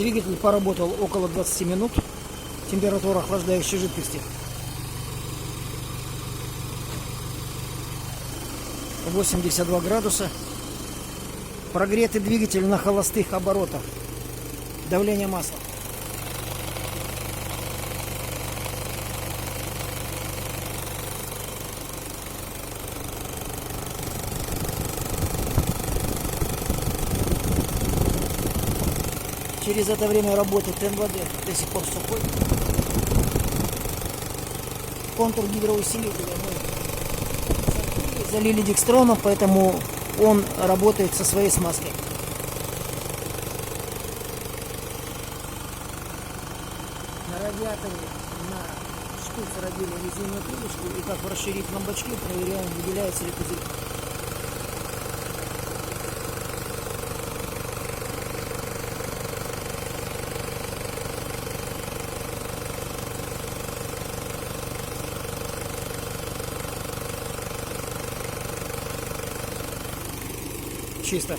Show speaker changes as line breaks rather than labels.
Двигатель поработал около 20 минут. Температура охлаждающей жидкости 82 градуса. Прогретый двигатель на холостых оборотах. Давление масла. Через это время работы ТНВД до сих пор сухой. Контур гидроусилителя мы залили декстроном, поэтому он работает со своей смазкой. На радиаторе на штуце родили резиновую трубочку, и как в расширительном бачке проверяем, выделяется ли пузырь. Чисто.